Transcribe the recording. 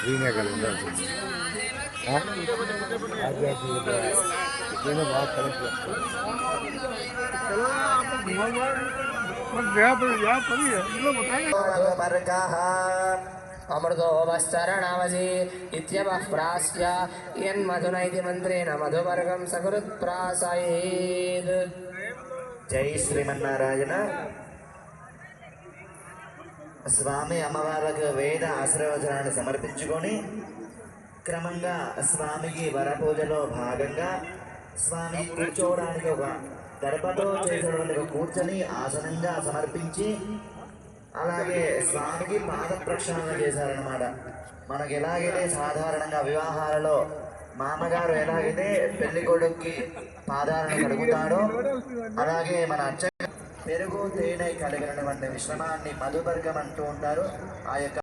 ఫ్రీనే కదా బాగా కరెక్ట్ अमृतोपश्चरणावसि इत्यपः प्रास्य यन्मधुन इति मन्त्रेण मधुवर्गं सकृत्प्रासयेत्। జై శ్రీమన్నారాయణ. స్వామి అమ్మవారికి వేద ఆశీర్వచనాన్ని సమర్పించుకొని క్రమంగా స్వామికి వరపూజలో భాగంగా స్వామి కూర్చోవడానికి ఒక గడపతో చేసినటువంటి ఒక కూర్చొని ఆసనంగా సమర్పించి అలాగే స్వామికి పాద ప్రక్షాళన చేశారన్నమాట. మనకి ఎలాగైతే సాధారణంగా వివాహాలలో మామగారు ఎలాగైతే పెళ్లి కొడుక్కి పాదాలను కడుగుతాడో అలాగే మన అచ్చ పెరుగు తేనె కలిగినటువంటి మిశ్రమాన్ని మధువర్గం అంటూ ఉంటారు. ఆ యొక్క